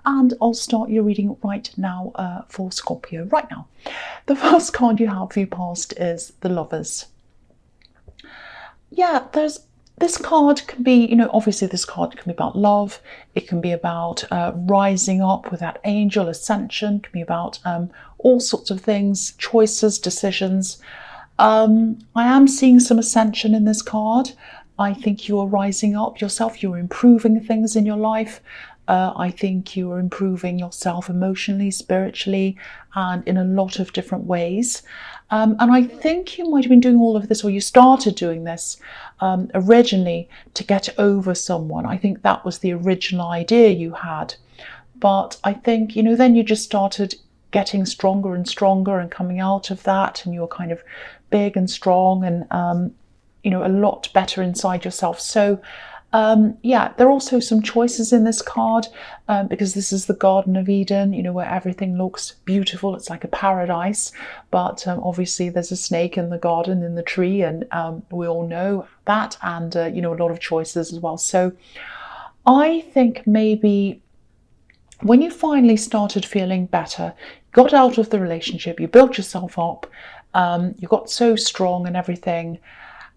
and I'll start your reading right now for Scorpio. Right now, the first card you have for your past is the Lovers. Yeah, this card can be, obviously this card can be about love. It can be about rising up with that angel, ascension. It can be about all sorts of things, choices, decisions. I am seeing some ascension in this card. I think you are rising up yourself. You're improving things in your life. I think you are improving yourself emotionally, spiritually, and in a lot of different ways. And I think you might have been doing all of this, or you started doing this originally to get over someone. I think that was the original idea you had. But I think, then you just started getting stronger and stronger and coming out of that, and you're kind of big and strong and, a lot better inside yourself. So, yeah, there are also some choices in this card because this is the Garden of Eden, where everything looks beautiful. It's like a paradise, but obviously there's a snake in the garden, in the tree, and we all know that, and, a lot of choices as well. So I think maybe when you finally started feeling better, got out of the relationship, you built yourself up, you got so strong and everything.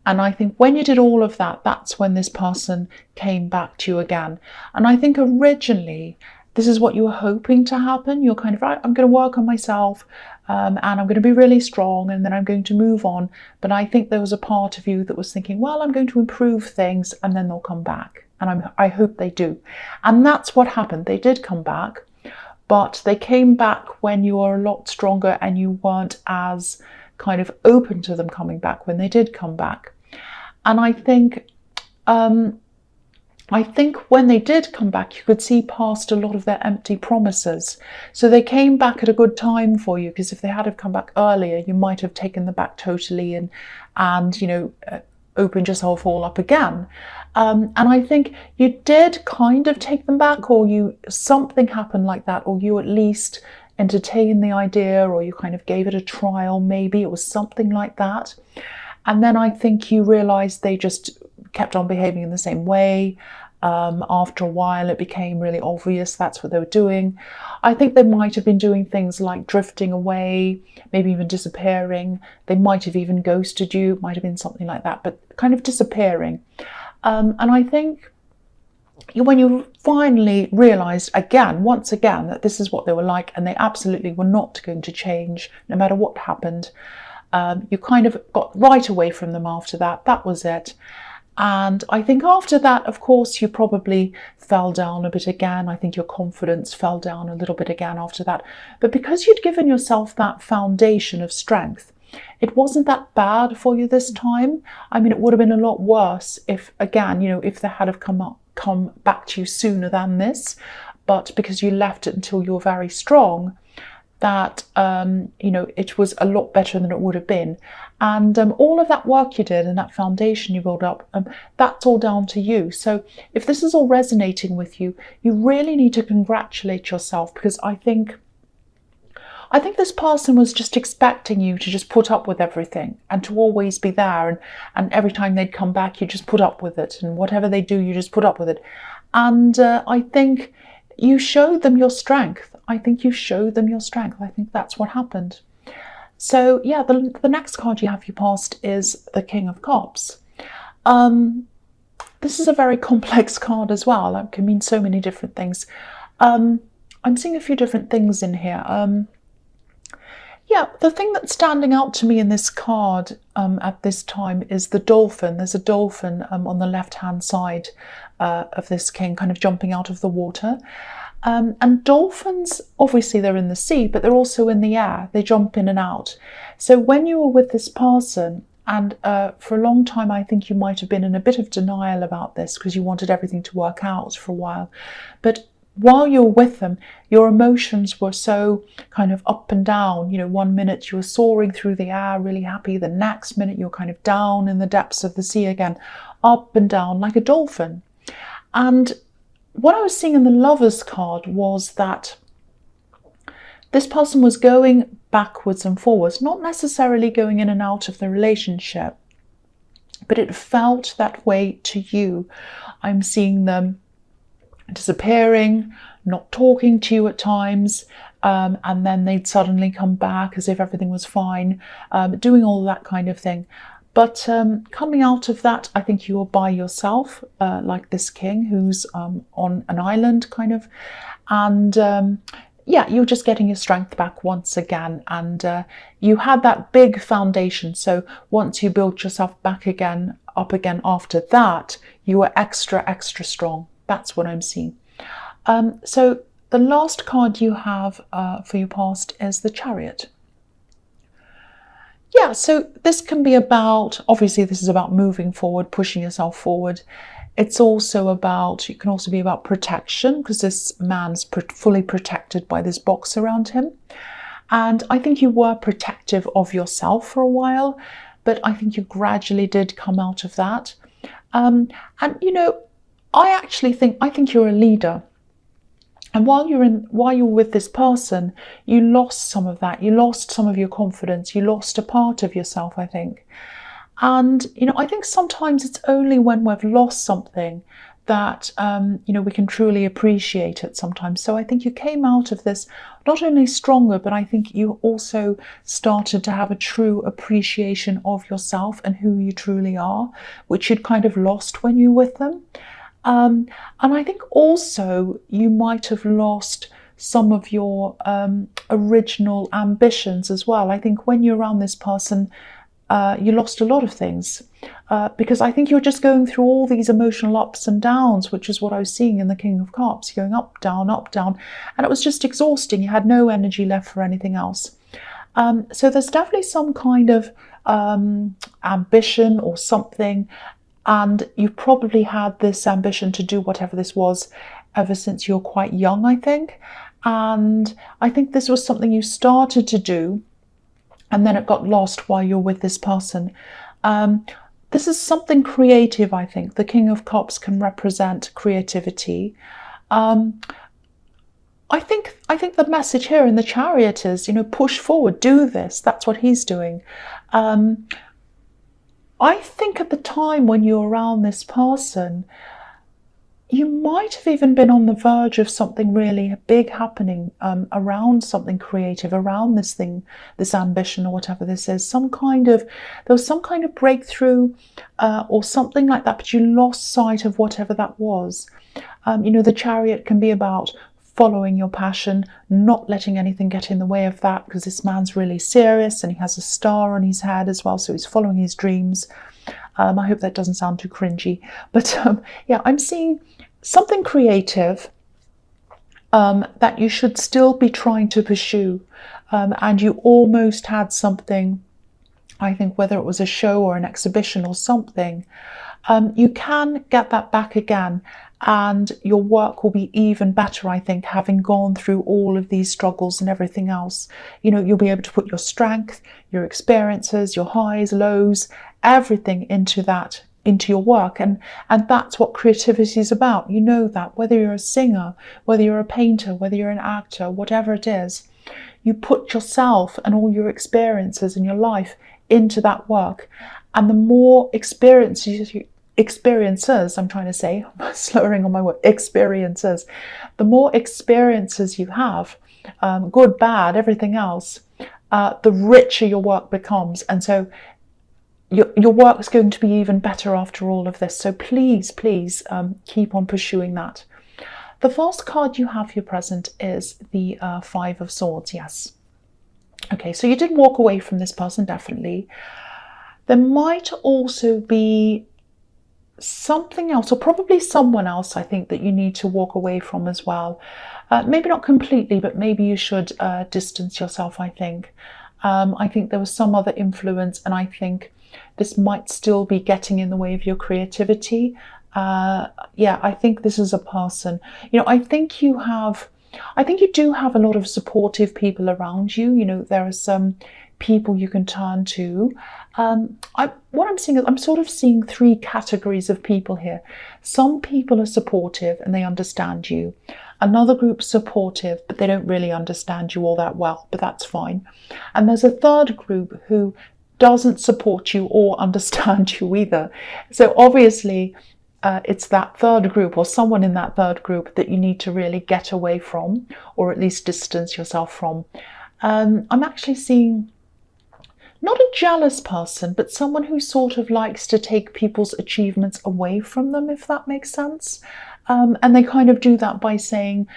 And I think when you did all of that, that's when this person came back to you again. And I think originally, this is what you were hoping to happen. You're kind of, right, I'm going to work on myself and I'm going to be really strong and then I'm going to move on. But I think there was a part of you that was thinking, well, I'm going to improve things and then they'll come back. And I hope they do. And that's what happened. They did come back, but they came back when you were a lot stronger and you weren't as kind of open to them coming back when they did come back. And I think when they did come back, you could see past a lot of their empty promises. So they came back at a good time for you, because if they had have come back earlier, you might have taken them back totally and opened yourself all up again. And I think you did kind of take them back, or something happened like that, or you at least entertained the idea, or you kind of gave it a trial. Maybe it was something like that. And then I think you realized they just kept on behaving in the same way. After a while, it became really obvious that's what they were doing. I think they might have been doing things like drifting away, maybe even disappearing. They might have even ghosted you, might have been something like that, but kind of disappearing. And I think when you finally realized once again, that this is what they were like, and they absolutely were not going to change no matter what happened, you kind of got right away from them after that. That was it. And I think after that, of course, you probably fell down a bit again. I think your confidence fell down a little bit again after that. But because you'd given yourself that foundation of strength, it wasn't that bad for you this time. I mean, it would have been a lot worse if, again, if they had have come back to you sooner than this. But because you left it until you were very strong, that, it was a lot better than it would have been. And all of that work you did and that foundation you built up, that's all down to you. So if this is all resonating with you, you really need to congratulate yourself, because I think this person was just expecting you to just put up with everything and to always be there. And every time they'd come back, you just put up with it. And whatever they do, you just put up with it. And I think you showed them your strength. I think that's what happened. So yeah, the next card you have for your past is the King of Cups. This is a very complex card as well. It can mean so many different things. I'm seeing a few different things in here. Yeah, the thing that's standing out to me in this card at this time is the dolphin. There's a dolphin on the left-hand side of this king, kind of jumping out of the water. And dolphins, obviously they're in the sea, but they're also in the air. They jump in and out. So when you were with this person, and for a long time, I think you might have been in a bit of denial about this because you wanted everything to work out for a while. But while you were with them, your emotions were so kind of up and down. 1 minute you were soaring through the air, really happy. The next minute you're kind of down in the depths of the sea again, up and down like a dolphin. And what I was seeing in the Lovers card was that this person was going backwards and forwards, not necessarily going in and out of the relationship, but it felt that way to you. I'm seeing them disappearing, not talking to you at times, and then they'd suddenly come back as if everything was fine, doing all that kind of thing. But coming out of that, I think you are by yourself, like this king who's on an island kind of, and yeah, you're just getting your strength back once again, and you had that big foundation. So once you build yourself back again, up again after that, you were extra strong. That's what I'm seeing. So the last card you have for your past is the Chariot. Yeah, so this can be about, obviously this is about moving forward, pushing yourself forward. It's also about, it can also be about protection, because this man's fully protected by this box around him. And I think you were protective of yourself for a while, but I think you gradually did come out of that. And you know, I think you're a leader. And while you're with this person, you lost some of that. You lost some of your confidence. You lost a part of yourself, I think. And, you know, I think sometimes it's only when we've lost something that, you know, we can truly appreciate it sometimes. So I think you came out of this not only stronger, but I think you also started to have a true appreciation of yourself and who you truly are, which you'd kind of lost when you were with them. And I think also you might have lost some of your original ambitions as well. I think when you're around this person, you lost a lot of things because I think you're just going through all these emotional ups and downs, which is what I was seeing in the King of Cups, going up, down, and it was just exhausting. You had no energy left for anything else. So there's definitely some kind of ambition or something, and you've probably had this ambition to do whatever this was ever since you're quite young, I think. And I think this was something you started to do, and then it got lost while you're with this person. This is something creative, I think. The King of Cups can represent creativity. I think the message here in the Chariot is, you know, push forward, do this. That's what he's doing. I think at the time when you're around this person, you might have even been on the verge of something really big happening around something creative, around this thing, this ambition or whatever this is. There was some kind of breakthrough or something like that, but you lost sight of whatever that was. You know, the Chariot can be about following your passion, not letting anything get in the way of that, because this man's really serious and he has a star on his head as well, so he's following his dreams. I hope that doesn't sound too cringy, but yeah, I'm seeing something creative that you should still be trying to pursue, and you almost had something, I think, whether it was a show or an exhibition or something. You can get that back again, and your work will be even better, I think, having gone through all of these struggles and everything else. You know, you'll be able to put your strength, your experiences, your highs, lows, everything into your work, and that's what creativity is about. You know that, whether you're a singer, whether you're a painter, whether you're an actor, whatever it is, you put yourself and all your experiences in your life into that work. And the more experiences, I'm trying to say, I'm slurring on my word, experiences, the more experiences you have, good, bad, everything else, the richer your work becomes. And so your work is going to be even better after all of this. So please keep on pursuing that. The first card you have here present is the Five of Swords. Yes. Okay, so you did walk away from this person, definitely. There might also be something else, or probably someone else, I think, that you need to walk away from as well. Maybe not completely, but maybe you should distance yourself, I think. I think there was some other influence, and I think this might still be getting in the way of your creativity. Yeah, I think this is a person. You know, I think you do have a lot of supportive people around you. You know, there are some people you can turn to. What I'm seeing is, I'm sort of seeing three categories of people here. Some people are supportive and they understand you. Another group supportive, but they don't really understand you all that well, but that's fine. And there's a third group who doesn't support you or understand you either. So obviously, it's that third group or someone in that third group that you need to really get away from, or at least distance yourself from. I'm actually seeing not a jealous person, but someone who sort of likes to take people's achievements away from them, if that makes sense. And they kind of do that by saying,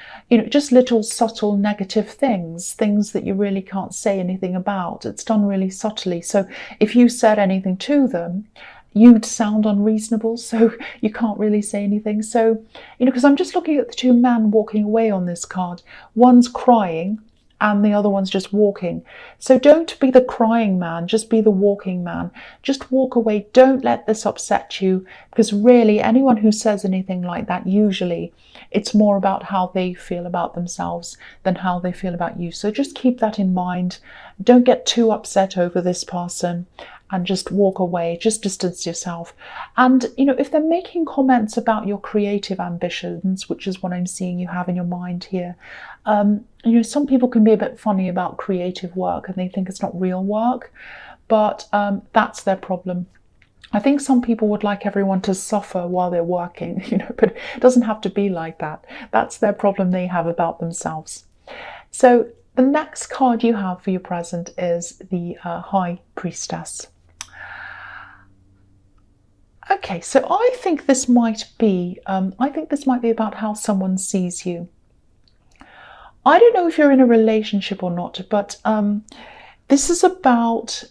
just little subtle negative things that you really can't say anything about. It's done really subtly. So if you said anything to them, you'd sound unreasonable, so you can't really say anything. So, because I'm just looking at the two men walking away on this card. One's crying and the other one's just walking. So don't be the crying man, just be the walking man. Just walk away. Don't let this upset you, because really anyone who says anything like that, usually it's more about how they feel about themselves than how they feel about you. So just keep that in mind. Don't get too upset over this person and just walk away, just distance yourself. And, if they're making comments about your creative ambitions, which is what I'm seeing you have in your mind here, some people can be a bit funny about creative work and they think it's not real work, but that's their problem. I think some people would like everyone to suffer while they're working, but it doesn't have to be like that. That's their problem they have about themselves. So the next card you have for your present is the High Priestess. Okay, so I think this might be about how someone sees you. I don't know if you're in a relationship or not, but this is about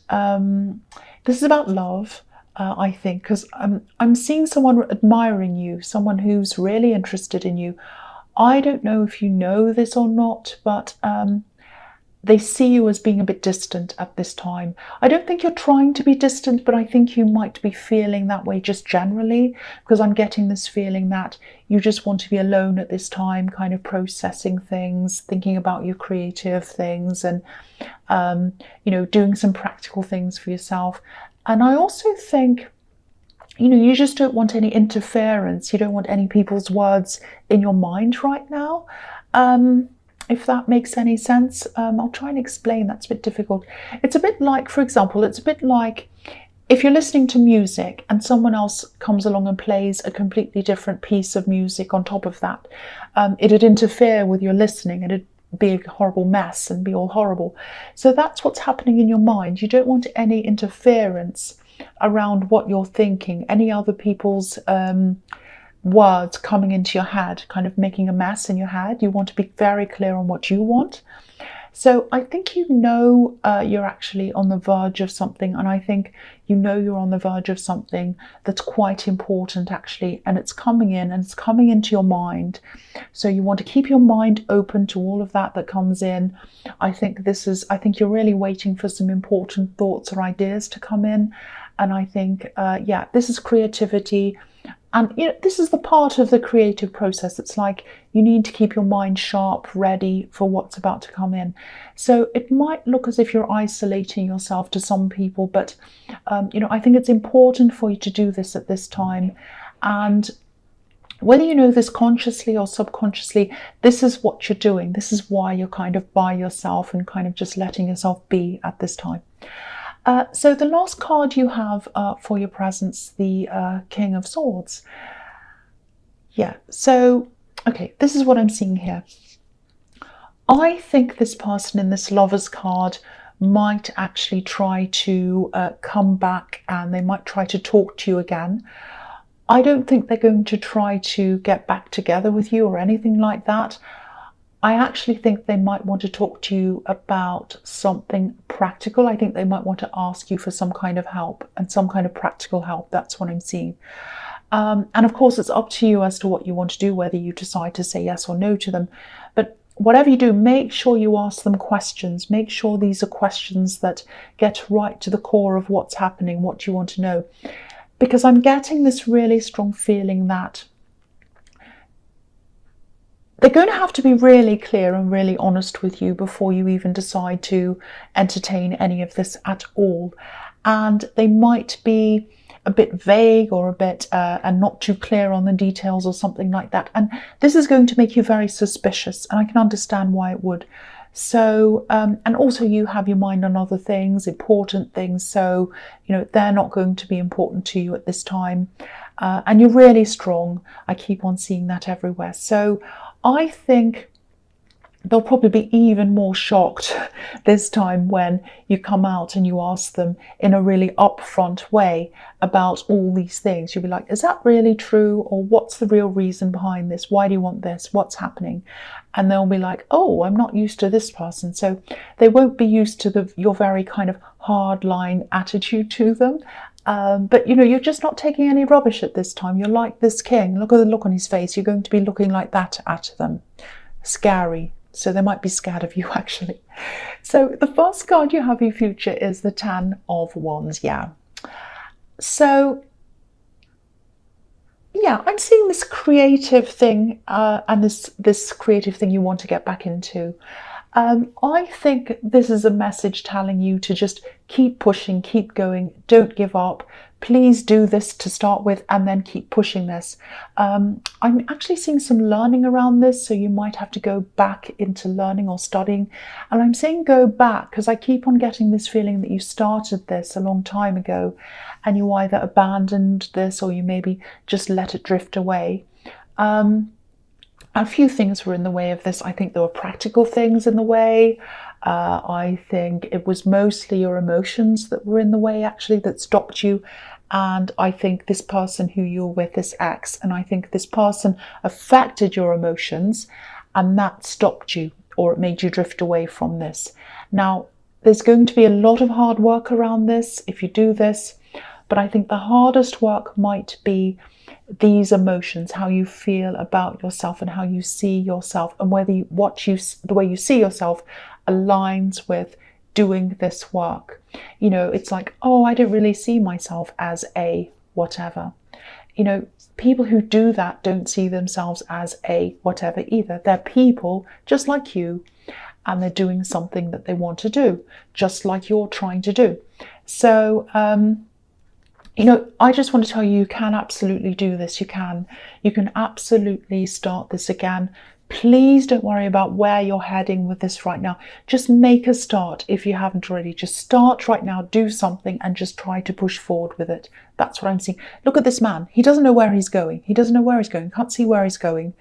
love. I think, because I'm seeing someone admiring you, someone who's really interested in you. I don't know if you know this or not, but they see you as being a bit distant at this time. I don't think you're trying to be distant, but I think you might be feeling that way just generally, because I'm getting this feeling that you just want to be alone at this time, kind of processing things, thinking about your creative things, and doing some practical things for yourself. And I also think, you just don't want any interference. You don't want any people's words in your mind right now. If that makes any sense. I'll try and explain. That's a bit difficult. It's a bit like, for example, if you're listening to music and someone else comes along and plays a completely different piece of music on top of that. It'd interfere with your listening and it'd be a horrible mess and be all horrible. So that's what's happening in your mind. You don't want any interference around what you're thinking, any other people's words coming into your head, kind of making a mess in your head. You want to be very clear on what you want. So I think you're actually on the verge of something, and I think you're on the verge of something that's quite important actually, and it's coming in and it's coming into your mind. So you want to keep your mind open to all of that comes in. I think you're really waiting for some important thoughts or ideas to come in, and I think this is creativity. And this is the part of the creative process. It's like you need to keep your mind sharp, ready for what's about to come in. So it might look as if you're isolating yourself to some people, but I think it's important for you to do this at this time. And whether you know this consciously or subconsciously, this is what you're doing. This is why you're kind of by yourself and kind of just letting yourself be at this time. So the last card you have for your presence, the King of Swords. Yeah, so, okay, this is what I'm seeing here. I think this person in this Lover's card might actually try to come back, and they might try to talk to you again. I don't think they're going to try to get back together with you or anything like that. I actually think they might want to talk to you about something practical. I think they might want to ask you for some kind of help, and some kind of practical help. That's what I'm seeing. And of course, it's up to you as to what you want to do, whether you decide to say yes or no to them. But whatever you do, make sure you ask them questions. Make sure these are questions that get right to the core of what's happening, what you want to know. Because I'm getting this really strong feeling that they're going to have to be really clear and really honest with you before you even decide to entertain any of this at all. And they might be a bit vague or a bit and not too clear on the details or something like that. And this is going to make you very suspicious, and I can understand why it would. So, and also you have your mind on other things, important things. So, they're not going to be important to you at this time. And you're really strong. I keep on seeing that everywhere. So I think they'll probably be even more shocked this time when you come out and you ask them in a really upfront way about all these things. You'll be like, is that really true? Or what's the real reason behind this? Why do you want this? What's happening? And they'll be like, oh, I'm not used to this person. So they won't be used to your very kind of hardline attitude to them. But you're just not taking any rubbish at this time. You're like this king. Look at the look on his face. You're going to be looking like that at them. Scary. So they might be scared of you, actually. So the first card you have in your future is the Ten of Wands. Yeah. So, yeah, I'm seeing this creative thing and this creative thing you want to get back into. I think this is a message telling you to just keep pushing, keep going, don't give up. Please do this to start with and then keep pushing this. I'm actually seeing some learning around this, so you might have to go back into learning or studying. And I'm saying go back because I keep on getting this feeling that you started this a long time ago and you either abandoned this or you maybe just let it drift away. A few things were in the way of this. I think there were practical things in the way. I think it was mostly your emotions that were in the way, actually, that stopped you. And I think this person who you're with, this ex, and I think this person affected your emotions and that stopped you, or it made you drift away from this. Now, there's going to be a lot of hard work around this if you do this, but I think the hardest work might be these emotions, how you feel about yourself and how you see yourself, and whether the way you see yourself aligns with doing this work. It's like, oh, I don't really see myself as a whatever. People who do that don't see themselves as a whatever either. They're people just like you, and they're doing something that they want to do, just like you're trying to do. So, I just want to tell you, you can absolutely do this. You can absolutely start this again. Please don't worry about where you're heading with this right now. Just make a start if you haven't already. Just start right now, do something and just try to push forward with it. That's what I'm seeing. Look at this man. He doesn't know where he's going. He doesn't know where he's going. Can't see where he's going.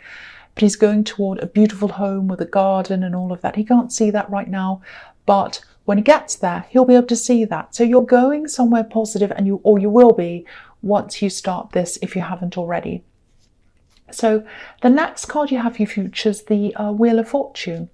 But he's going toward a beautiful home with a garden and all of that. He can't see that right now, but when he gets there, he'll be able to see that. So you're going somewhere positive, and you will be once you start this if you haven't already. So the next card you have for your future is the Wheel of Fortune.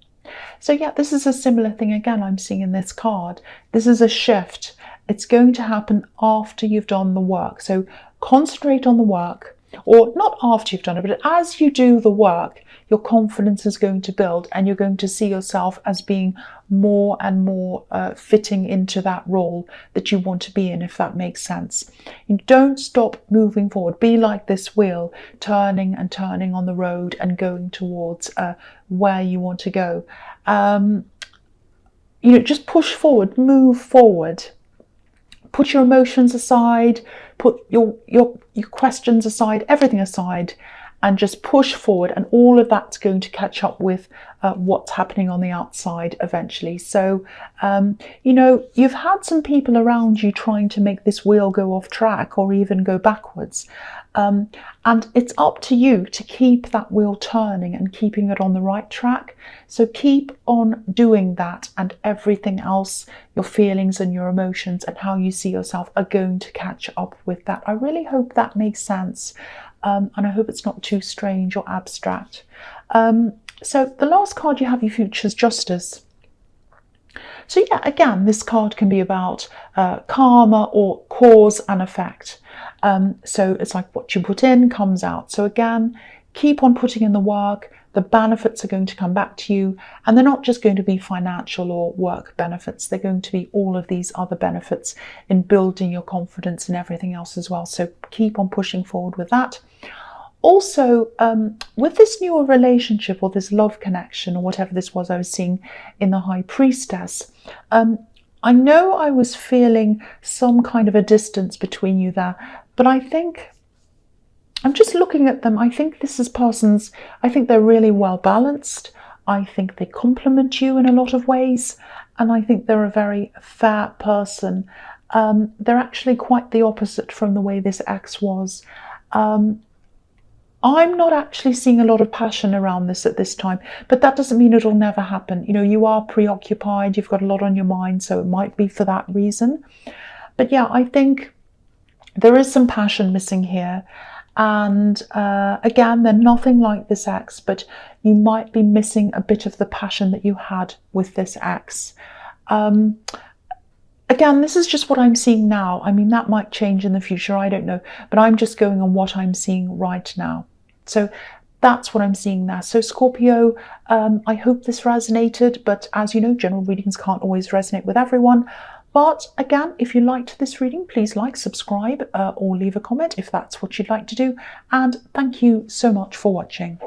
So yeah, this is a similar thing again I'm seeing in this card. This is a shift. It's going to happen after you've done the work. So concentrate on the work, or not after you've done it, but as you do the work, your confidence is going to build and you're going to see yourself as being more and more fitting into that role that you want to be in, if that makes sense. You don't stop moving forward. Be like this wheel, turning and turning on the road and going towards where you want to go. Just push forward, move forward. Put your emotions aside, put your questions aside, everything aside, and just push forward, and all of that's going to catch up with what's happening on the outside eventually. So, you've had some people around you trying to make this wheel go off track or even go backwards. And it's up to you to keep that wheel turning and keeping it on the right track. So keep on doing that, and everything else, your feelings and your emotions and how you see yourself, are going to catch up with that. I really hope that makes sense. And I hope it's not too strange or abstract. So the last card you have in your future is Justice. So yeah, again, this card can be about karma or cause and effect. So it's like what you put in comes out. So again, keep on putting in the work. The benefits are going to come back to you, and they're not just going to be financial or work benefits. They're going to be all of these other benefits in building your confidence and everything else as well. So keep on pushing forward with that. Also, with this newer relationship or this love connection or whatever this was I was seeing in the High Priestess, I know I was feeling some kind of a distance between you there, but I think I'm just looking at them. I think this is persons, I think they're really well balanced. I think they complement you in a lot of ways, and I think they're a very fair person. They're actually quite the opposite from the way this ex was. I'm not actually seeing a lot of passion around this at this time, but that doesn't mean it'll never happen. You know, you are preoccupied, you've got a lot on your mind, so it might be for that reason. But yeah, I think there is some passion missing here. And again, they're nothing like this ex, but you might be missing a bit of the passion that you had with this ex. Again, this is just what I'm seeing now. I mean, that might change in the future, I don't know, but I'm just going on what I'm seeing right now. So that's what I'm seeing there. So Scorpio, I hope this resonated, but as you know, general readings can't always resonate with everyone. But again, if you liked this reading, please like, subscribe, or leave a comment if that's what you'd like to do. And thank you so much for watching.